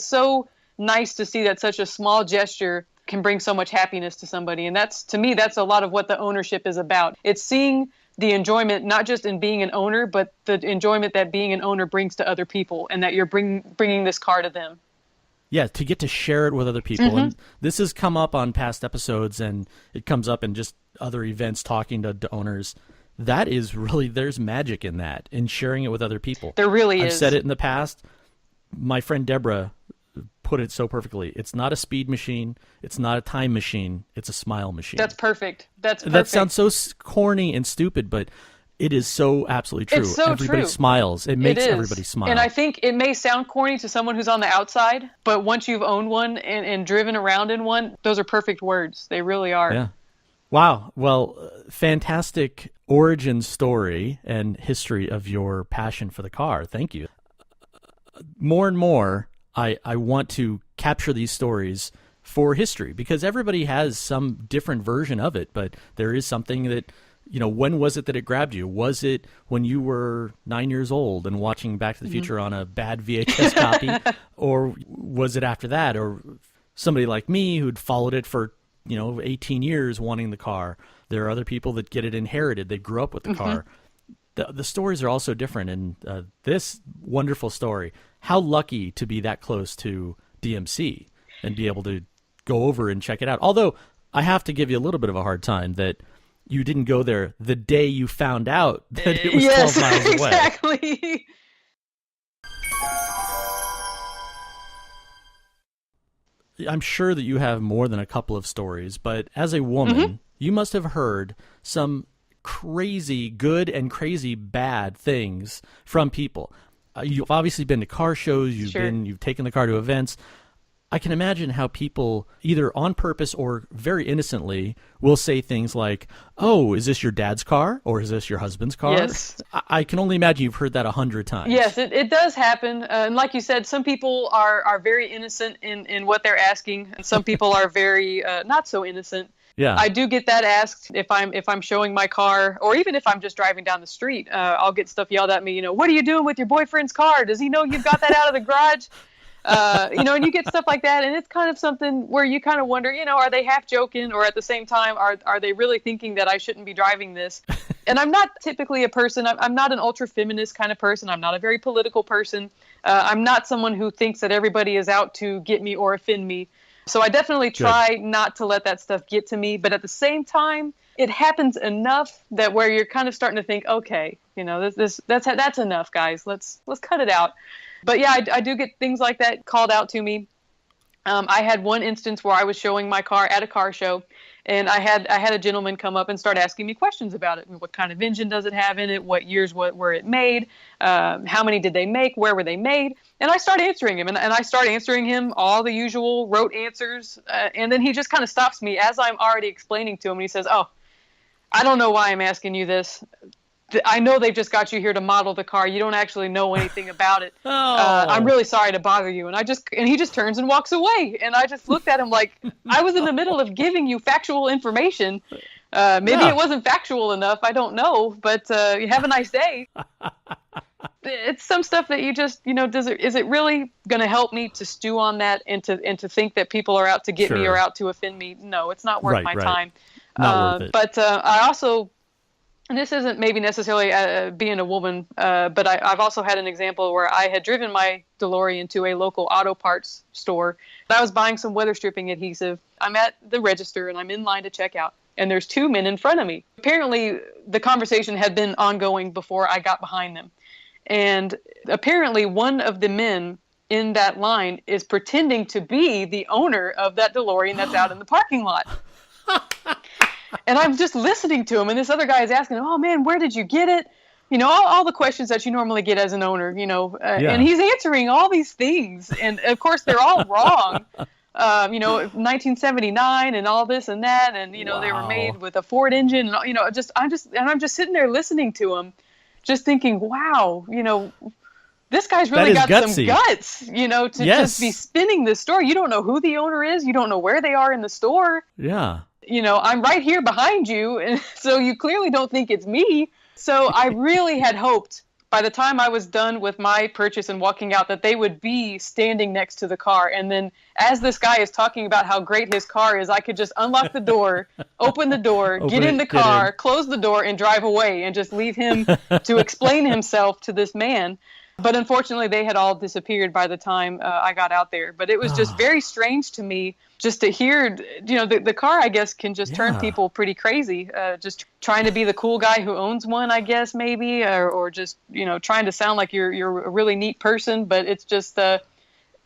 so nice to see that such a small gesture can bring so much happiness to somebody. And to me, that's a lot of what the ownership is about. It's seeing the enjoyment, not just in being an owner, but the enjoyment that being an owner brings to other people, and that you're bringing this car to them. Yeah, to get to share it with other people. And this has come up on past episodes, and it comes up in just other events talking to owners. That is really, there's magic in that, in sharing it with other people. There really is. I've said it in the past. My friend Deborah put it so perfectly. It's not a speed machine. It's not a time machine. It's a smile machine. That's perfect. That sounds so corny and stupid, but it is so absolutely true. It's so everybody true. Smiles. It makes everybody smile. And I think it may sound corny to someone who's on the outside, but once you've owned one and driven around in one, those are perfect words. They really are. Yeah. Wow. Well, fantastic origin story and history of your passion for the car. Thank you. More and more, I want to capture these stories for history, because everybody has some different version of it, but there is something that, when was it that it grabbed you? Was it when you were 9 years old and watching Back to the Future on a bad VHS copy? Or was it after that? Or somebody like me who'd followed it for 18 years wanting the car. There are other people that get it inherited. They grew up with the car. The stories are also different. And this wonderful story, how lucky to be that close to DMC and be able to go over and check it out. Although I have to give you a little bit of a hard time that you didn't go there the day you found out that it was 12 miles away. Exactly. I'm sure that you have more than a couple of stories, but as a woman, you must have heard some crazy good and crazy bad things from people. You've obviously been to car shows, you've taken the car to events. I can imagine how people, either on purpose or very innocently, will say things like, "Oh, is this your dad's car, or is this your husband's car?" Yes. I can only imagine you've heard that 100 times. Yes, it does happen. And like you said, some people are very innocent in what they're asking, and some people are very not so innocent. Yeah. I do get that asked if I'm showing my car, or even if I'm just driving down the street. I'll get stuff yelled at me. What are you doing with your boyfriend's car? Does he know you've got that out of the garage? And you get stuff like that, and it's kind of something where you kind of wonder, are they half joking, or at the same time, are they really thinking that I shouldn't be driving this? And I'm not typically a person, I'm not an ultra feminist kind of person. I'm not a very political person. I'm not someone who thinks that everybody is out to get me or offend me. So I definitely try not to let that stuff get to me. But at the same time, it happens enough that where you're kind of starting to think, okay, that's enough, guys. Let's cut it out. But yeah, I do get things like that called out to me. I had one instance where I was showing my car at a car show, and I had a gentleman come up and start asking me questions about it. What kind of engine does it have in it? What years were it made? How many did they make? Where were they made? And I start answering him, and I start answering him all the usual rote answers. And then he just kind of stops me as I'm already explaining to him, and he says, "Oh, I don't know why I'm asking you this. I know they've just got you here to model the car. You don't actually know anything about it. I'm really sorry to bother you." And he just turns and walks away. And I just looked at him like I was in the middle of giving you factual information. Maybe it wasn't factual enough. I don't know. But you have a nice day. it's some stuff that you just, is it really going to help me to stew on that and to think that people are out to get me or out to offend me? No, it's not worth my time. Not worth it. But I also, and this isn't maybe necessarily being a woman, but I've also had an example where I had driven my DeLorean to a local auto parts store. I was buying some weather stripping adhesive. I'm at the register and I'm in line to check out. And there's two men in front of me. Apparently, the conversation had been ongoing before I got behind them. And apparently, one of the men in that line is pretending to be the owner of that DeLorean that's out in the parking lot. And I'm just listening to him. And this other guy is asking, oh, man, where did you get it? All the questions that you normally get as an owner, and he's answering all these things. And, of course, they're all wrong. 1979 and all this and that, and they were made with a Ford engine, and I'm just sitting there listening to him, just thinking, wow, this guy's really got some guts, to just be spinning this story. You don't know who the owner is, you don't know where they are in the store. Yeah. I'm right here behind you, and so you clearly don't think it's me. So I really had hoped by the time I was done with my purchase and walking out that they would be standing next to the car. And then as this guy is talking about how great his car is, I could just unlock the door, open the door, get in the car, close the door, and drive away and just leave him to explain himself to this man. But unfortunately, they had all disappeared by the time I got out there. But it was just very strange to me just to hear, the car, I guess, can just turn people pretty crazy. Just trying to be the cool guy who owns one, I guess, maybe, or just, trying to sound like you're a really neat person. But it's just,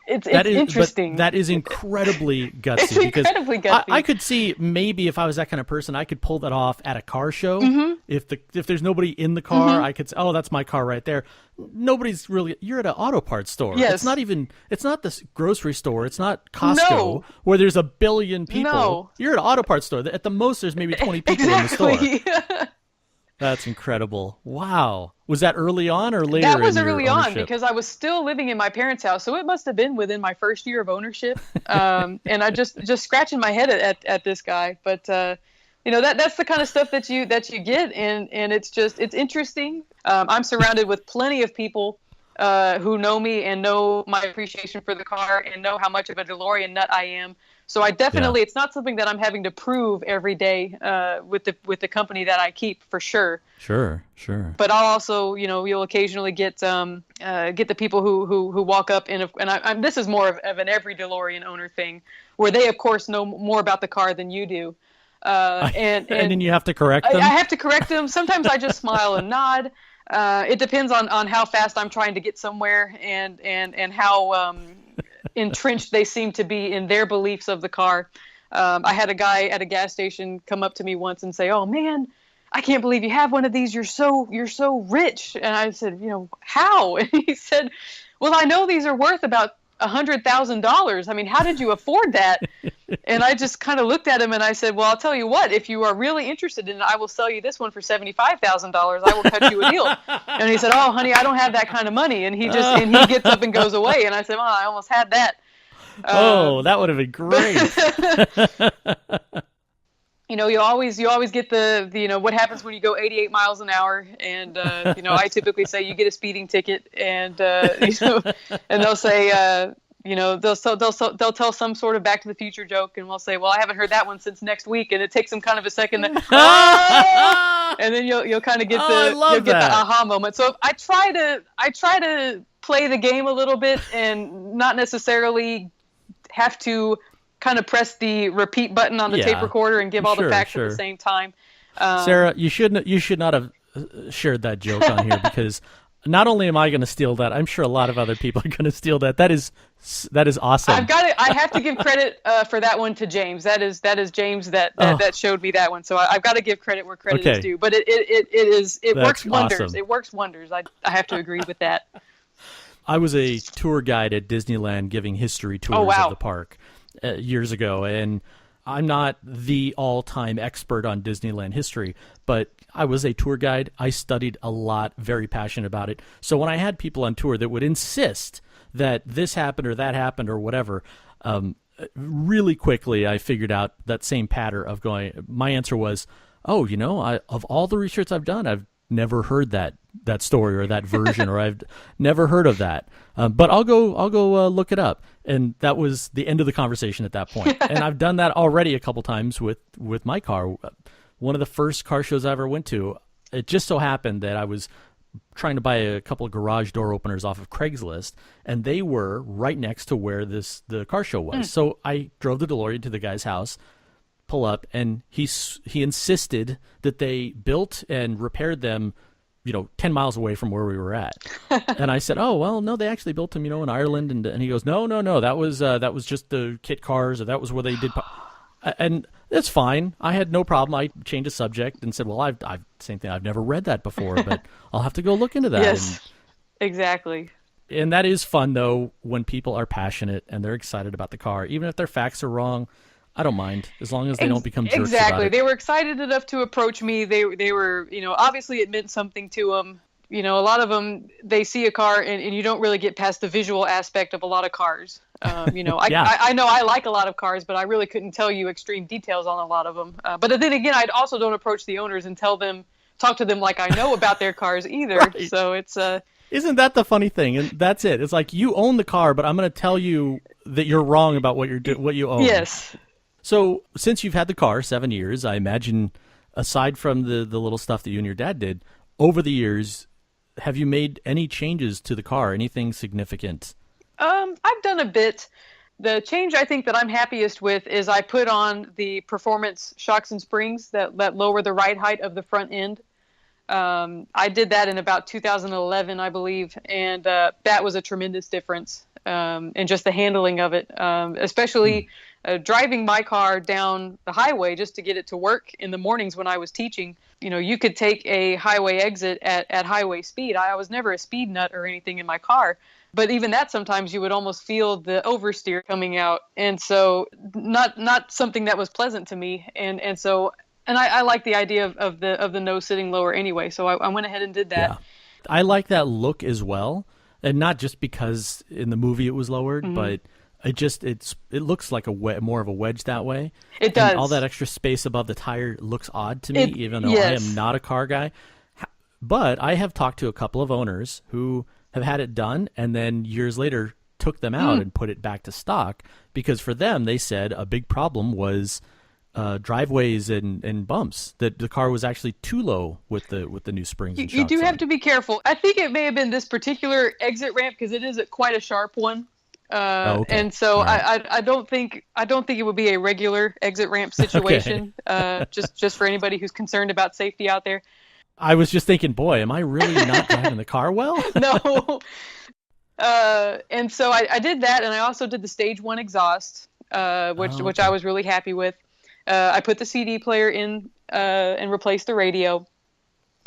it's interesting. But that is incredibly gutsy. It's incredibly gutsy. I could see maybe if I was that kind of person, I could pull that off at a car show. Mm-hmm. If there's nobody in the car, I could say, oh, that's my car right there. Nobody's really. You're at an auto parts store. Yes. It's not this grocery store. It's not Costco where there's a billion people. No. You're at an auto parts store. At the most, there's maybe 20 people in the store. That's incredible. Wow. Was that early on or later? That was early on because I was still living in my parents' house. So it must have been within my first year of ownership. And I just scratching my head at this guy. But, that's the kind of stuff that you get. And it's interesting. I'm surrounded with plenty of people who know me and know my appreciation for the car and know how much of a DeLorean nut I am. So I definitely, it's not something that I'm having to prove every day with the company that I keep, for sure. Sure. But I'll also, you'll occasionally get the people who walk up and this is more of an every DeLorean owner thing, where they of course know more about the car than you do. And then you have to correct them. I have to correct them. Sometimes I just smile and nod. It depends on how fast I'm trying to get somewhere and how entrenched they seem to be in their beliefs of the car. I had a guy at a gas station come up to me once and say, "Oh man, I can't believe you have one of these. You're so rich." And I said, "How?" And he said, "Well, I know these are worth about $100,000. I mean, how did you afford that?" And I just kind of looked at him and I said, "Well, I'll tell you what, if you are really interested in it, I will sell you this one for $75,000. I will cut you a deal." And he said, "Oh, honey, I don't have that kind of money." And he gets up and goes away. And I said, "Oh, I almost had that." That would have been great. You always get the what happens when you go 88 miles an hour. And, I typically say you get a speeding ticket and, and they'll say, they'll tell some sort of Back to the Future joke, and we'll say, "Well, I haven't heard that one since next week," and it takes them kind of a second, and then you'll kind of get the aha moment. So I try to play the game a little bit and not necessarily have to kind of press the repeat button on the tape recorder and give all the facts at the same time. Sarah, you should not have shared that joke on here because. Not only am I going to steal that, I'm sure a lot of other people are going to steal that. That is awesome. I have to give credit for that one to James. That is James that showed me that one. So I've got to give credit where credit is due. But it works wonders. Awesome. It works wonders. I have to agree with that. I was a tour guide at Disneyland giving history tours of the park years ago, and I'm not the all-time expert on Disneyland history, but I was a tour guide. I studied a lot, very passionate about it. So when I had people on tour that would insist that this happened or that happened or whatever, really quickly I figured out that same pattern of going, my answer was, of all the research I've done, I've never heard that that story or that version, or I've never heard of that. But I'll go look it up. And that was the end of the conversation at that point. And I've done that already a couple times with my car. One of the first car shows I ever went to, it just so happened that I was trying to buy a couple of garage door openers off of Craigslist, and they were right next to where the car show was. So I drove the DeLorean to the guy's house, pull up, and he insisted that they built and repaired them 10 miles away from where we were at. And I said, oh, well, no, they actually built them, in Ireland. And he goes, no, that was just the kit cars, or that was where they did. And that's fine. I had no problem. I changed the subject and said, well, same thing. I've never read that before, but I'll have to go look into that. Yes, exactly. And that is fun, though, when people are passionate and they're excited about the car. Even if their facts are wrong, I don't mind, as long as they don't become jerks exactly. about it. They were excited enough to approach me. They were, obviously it meant something to them. A lot of them, they see a car and you don't really get past the visual aspect of a lot of cars. Yeah. I know I like a lot of cars, but I really couldn't tell you extreme details on a lot of them. But then again, I also don't approach the owners and talk to them like I know about their cars either. Right. So it's Isn't that the funny thing? And that's it. It's like, you own the car, but I'm going to tell you that you're wrong about what you own. Yes. So since you've had the car 7 years, I imagine, aside from the little stuff that you and your dad did, over the years, have you made any changes to the car? Anything significant? I've done a bit. The change I think that I'm happiest with is I put on the performance shocks and springs that lower the ride height of the front end. I did that in about 2011, I believe, and that was a tremendous difference in just the handling of it, especially driving my car down the highway just to get it to work in the mornings when I was teaching. You could take a highway exit at highway speed. I was never a speed nut or anything in my car, but even that, sometimes you would almost feel the oversteer coming out, and so not something that was pleasant to me, and I like the idea of the nose sitting lower anyway, so I went ahead and did that. Yeah. I like that look as well, and not just because in the movie it was lowered, but it looks like more of a wedge that way. It does. And all that extra space above the tire looks odd to me, even though yes. I am not a car guy. But I have talked to a couple of owners who have had it done and then years later took them out and put it back to stock, because for them, they said a big problem was driveways and bumps, that the car was actually too low with the new springs and shocks. You do have to be careful. I think it may have been this particular exit ramp, because it is quite a sharp one. Okay. And so right. I don't think it would be a regular exit ramp situation. Just for anybody who's concerned about safety out there. I was just thinking, boy, am I really not driving the car well? No. And so I did that, and I also did the stage 1 exhaust, which I was really happy with. I put the CD player in and replaced the radio.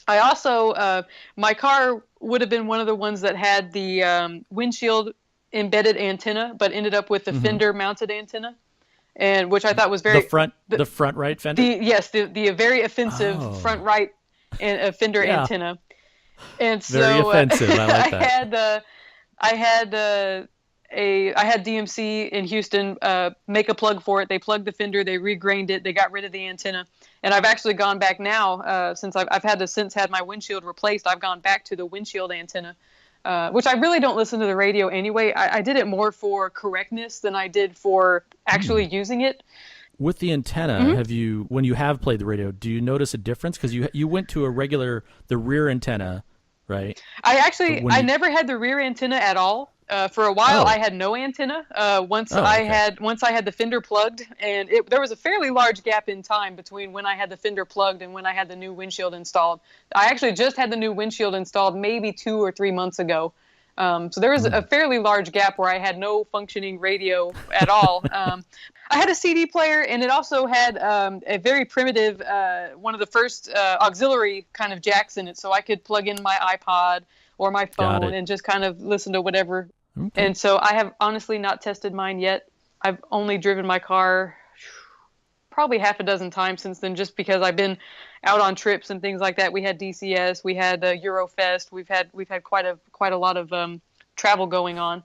I also my car would have been one of the ones that had the windshield embedded antenna, but ended up with the fender mounted antenna, and which I thought was very the front right fender. The very offensive front right fender antenna, and so very offensive. I like that. I had DMC in Houston make a plug for it. They plugged the fender, they regrained it, they got rid of the antenna, and I've actually gone back now since I've had my windshield replaced. I've gone back to the windshield antenna. Which I really don't listen to the radio anyway. I did it more for correctness than I did for actually using it. With the antenna, when you have played the radio, do you notice a difference? Because you went to the rear antenna, right? I never had the rear antenna at all. For a while, I had no antenna. Once I had the fender plugged, and there was a fairly large gap in time between when I had the fender plugged and when I had the new windshield installed. I actually just had the new windshield installed maybe 2 or 3 months ago. So there was a fairly large gap where I had no functioning radio at all. I had a CD player, and it also had a very primitive, one of the first auxiliary kind of jacks in it, so I could plug in my iPod or my phone and just kind of listen to whatever. Okay. And so I have honestly not tested mine yet. I've only driven my car probably half a dozen times since then, just because I've been out on trips and things like that. We had DCS, we had Eurofest, we've had quite a lot of travel going on.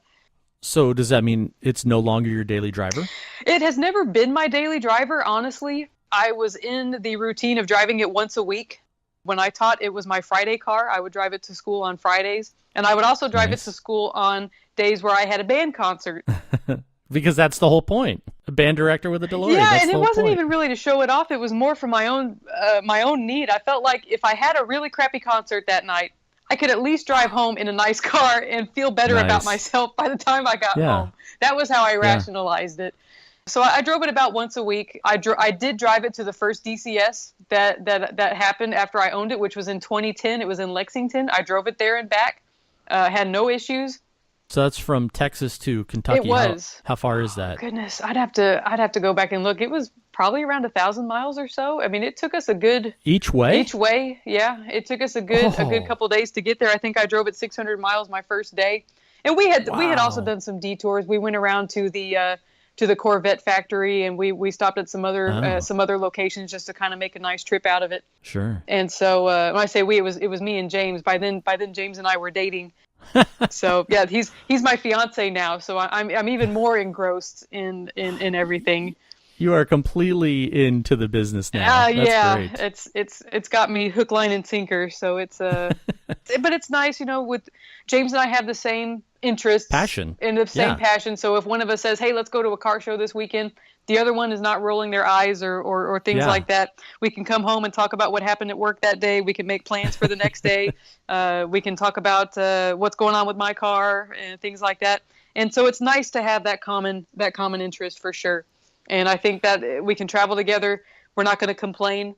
So does that mean it's no longer your daily driver? It has never been my daily driver, honestly. I was in the routine of driving it once a week. When I taught, it was my Friday car. I would drive it to school on Fridays. And I would also drive it to school on days where I had a band concert. Because that's the whole point. A band director with a DeLorean. Yeah, that's and the it whole wasn't point. even really to show it off. It was more for my own need. I felt like if I had a really crappy concert that night, I could at least drive home in a nice car and feel better about myself by the time I got home. That was how I rationalized it. So I drove it about once a week. I did drive it to the first DCS that happened after I owned it, which was in 2010. It was in Lexington. I drove it there and back. Had no issues. So that's from Texas to Kentucky. It was. How far is that? Oh, goodness, I'd have to go back and look. It was probably around 1,000 miles or so. I mean, it took us a good each way. Yeah, it took us a good couple days to get there. I think I drove it 600 miles my first day, and we had also done some detours. We went around to the Corvette factory, and we stopped at some other locations just to kind of make a nice trip out of it. Sure. And so when I say we, it was me and James. By then James and I were dating. So yeah, he's my fiance now. So I'm even more engrossed in everything. You are completely into the business now. That's great. It's got me hook, line, and sinker. So it's but it's nice, with James and I have the same interests, passion, and the same passion. So if one of us says, "Hey, let's go to a car show this weekend," the other one is not rolling their eyes or things like that. We can come home and talk about what happened at work that day. We can make plans for the next day. We can talk about what's going on with my car and things like that. And so it's nice to have that common interest for sure. And I think that we can travel together. We're not going to complain.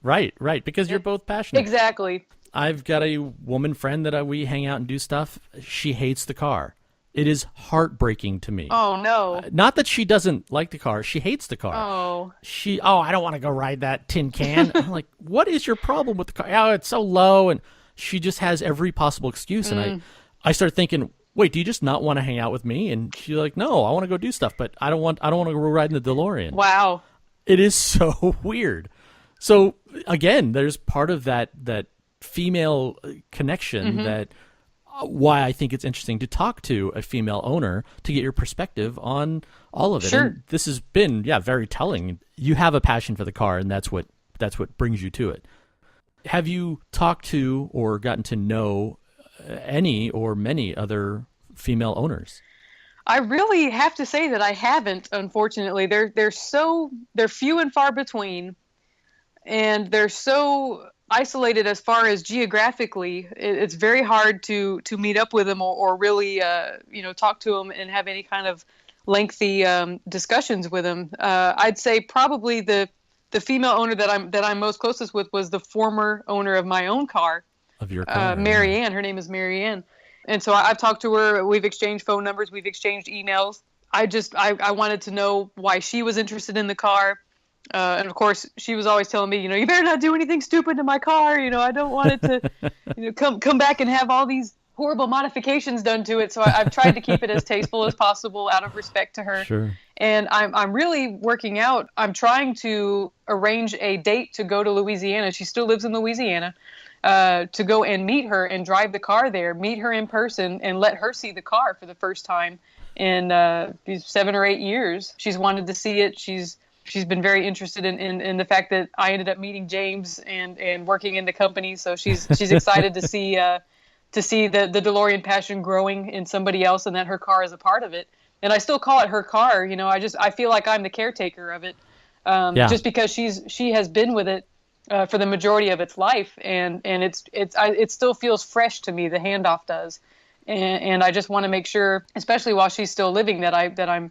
Right, because you're both passionate. Exactly. I've got a woman friend that we hang out and do stuff. She hates the car. It is heartbreaking to me. Oh, no. Not that she doesn't like the car. She hates the car. I don't want to go ride that tin can. I'm like, what is your problem with the car? Oh, it's so low. And she just has every possible excuse. And I start thinking, wait, do you just not want to hang out with me? And she's like, no, I want to go do stuff, but I don't want to go ride in the DeLorean. Wow. It is so weird. So again, there's part of that female connection that why I think it's interesting to talk to a female owner to get your perspective on all of it. Sure. And this has been, very telling. You have a passion for the car, and that's what brings you to it. Have you talked to or gotten to know any or many other female owners? I really have to say that I haven't, unfortunately. They're few and far between, and they're so isolated as far as geographically. It's very hard to meet up with them or really talk to them and have any kind of lengthy discussions with them. I'd say probably the female owner that I'm most closest with was the former owner of my own car. Of your car, Mary Ann. Her name is Mary Ann. And so I've talked to her. We've exchanged phone numbers. We've exchanged emails. I wanted to know why she was interested in the car. And of course, she was always telling me, you better not do anything stupid to my car. I don't want it to come back and have all these horrible modifications done to it. So I've tried to keep it as tasteful as possible out of respect to her. Sure. And I'm really working out. I'm trying to arrange a date to go to Louisiana. She still lives in Louisiana. To go and meet her and drive the car there, meet her in person and let her see the car for the first time in these 7 or 8 years. She's wanted to see it. She's been very interested in the fact that I ended up meeting James and working in the company. So she's excited to see the DeLorean passion growing in somebody else and that her car is a part of it. And I still call it her car. I feel like I'm the caretaker of it just because she has been with it for the majority of its life, and it still feels fresh to me. The handoff does, and I just want to make sure, especially while she's still living, that I'm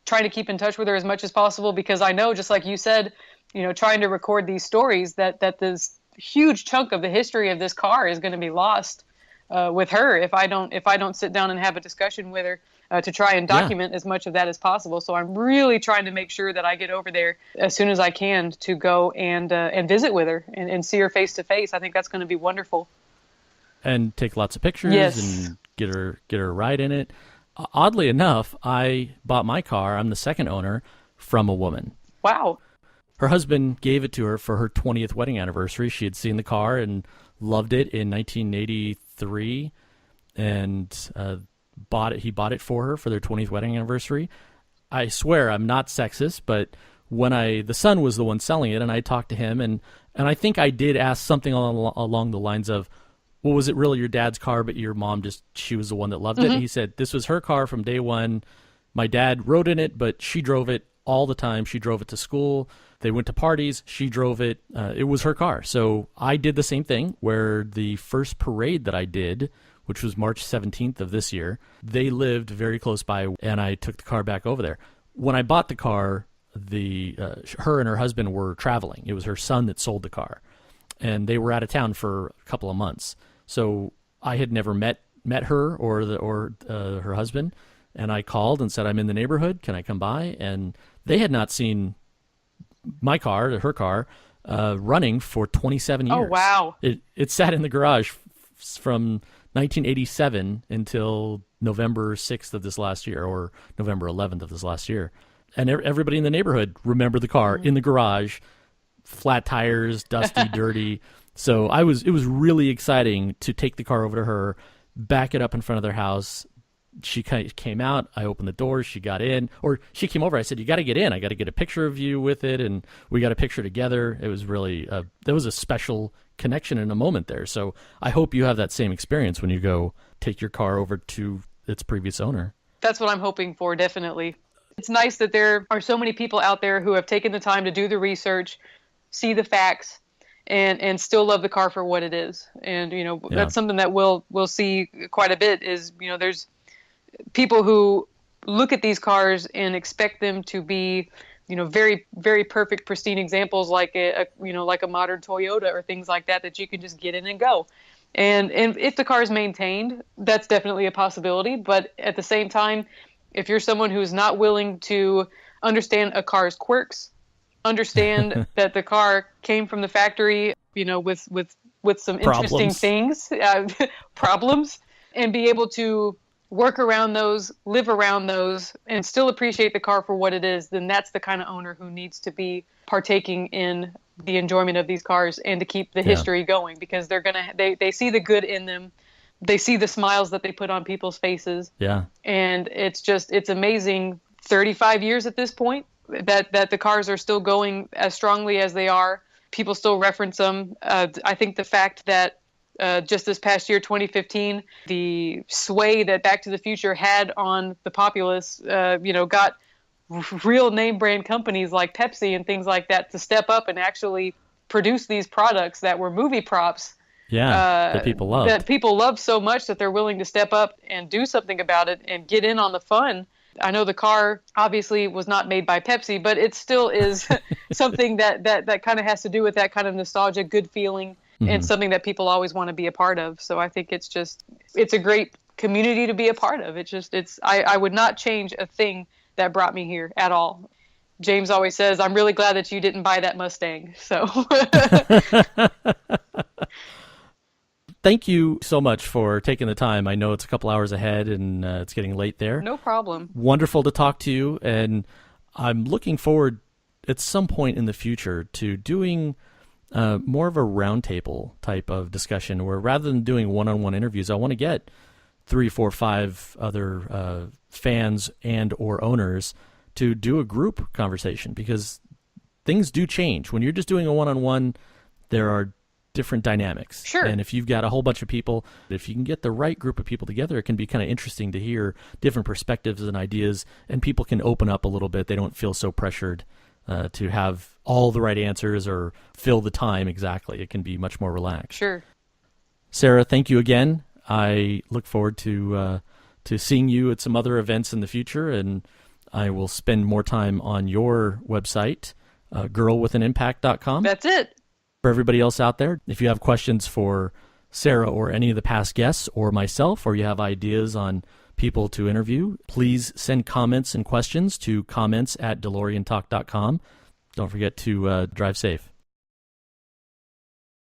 trying to keep in touch with her as much as possible, because I know, just like you said, trying to record these stories, that this huge chunk of the history of this car is going to be lost with her if I don't sit down and have a discussion with her to try and document as much of that as possible. So I'm really trying to make sure that I get over there as soon as I can to go and visit with her and see her face to face. I think that's going to be wonderful. And take lots of pictures and get her a ride in it. Oddly enough, I bought my car, I'm the second owner, from a woman. Wow. Her husband gave it to her for her 20th wedding anniversary. She had seen the car and loved it in 1983 and he bought it for her for their 20th wedding anniversary. I swear I'm not sexist, but the son was the one selling it, and I talked to him, and I think I did ask something along the lines of, well, was it really your dad's car, but your mom she was the one that loved it? And he said, this was her car from day one. My dad rode in it, but she drove it all the time. She drove it to school. They went to parties. She drove it. It was her car. So I did the same thing where the first parade that I did, which was March 17th of this year, they lived very close by, and I took the car back over there. When I bought the car, her and her husband were traveling. It was her son that sold the car, and they were out of town for a couple of months. So I had never met her or her husband, and I called and said, I'm in the neighborhood. Can I come by? And they had not seen my car, her car, running for 27 years. Oh, wow. It sat in the garage from 1987 until November 6th of this last year, or November 11th of this last year. And everybody in the neighborhood remembered the car in the garage, flat tires, dusty, dirty. So it was really exciting to take the car over to her, back it up in front of their house. She came out. I opened the door. She got in, or she came over. I said, "You got to get in. I got to get a picture of you with it," and we got a picture together. It was really there was a special connection in a moment there. So I hope you have that same experience when you go take your car over to its previous owner. That's what I'm hoping for, definitely. It's nice that there are so many people out there who have taken the time to do the research, see the facts, and still love the car for what it is. And that's something that we'll see quite a bit. Is there's people who look at these cars and expect them to be, very, very perfect, pristine examples like like a modern Toyota or things like that you can just get in and go. And if the car is maintained, that's definitely a possibility. But at the same time, if you're someone who's not willing to understand a car's quirks, understand that the car came from the factory, with some interesting things, problems, and be able to work around those, live around those, and still appreciate the car for what it is, then that's the kind of owner who needs to be partaking in the enjoyment of these cars and to keep the history going, because they see the good in them. They see the smiles that they put on people's faces. Yeah. And it's amazing, 35 years at this point, that the cars are still going as strongly as they are. People still reference them. I think the fact that just this past year, 2015, the sway that Back to the Future had on the populace, got real name brand companies like Pepsi and things like that to step up and actually produce these products that were movie props. Yeah, that people love. That people love so much that they're willing to step up and do something about it and get in on the fun. I know the car obviously was not made by Pepsi, but it still is something that kind of has to do with that kind of nostalgia, good feeling, and something that people always want to be a part of. So I think it's a great community to be a part of. I would not change a thing that brought me here at all. James always says, I'm really glad that you didn't buy that Mustang. So thank you so much for taking the time. I know it's a couple hours ahead and it's getting late there. No problem. Wonderful to talk to you. And I'm looking forward at some point in the future to doing more of a roundtable type of discussion where rather than doing one-on-one interviews, I want to get 3, 4, 5 other fans and or owners to do a group conversation, because things do change. When you're just doing a one-on-one, there are different dynamics. Sure. And if you've got a whole bunch of people, if you can get the right group of people together, it can be kind of interesting to hear different perspectives and ideas, and people can open up a little bit. They don't feel so pressured to have all the right answers or fill the time exactly. It can be much more relaxed. Sure. Sarah, thank you again. I look forward to seeing you at some other events in the future, and I will spend more time on your website, girlwithanimpact.com. That's it. For everybody else out there, if you have questions for Sarah or any of the past guests or myself, or you have ideas on people to interview, please send comments and questions to comments@DeLoreanTalk.com. Don't forget to drive safe.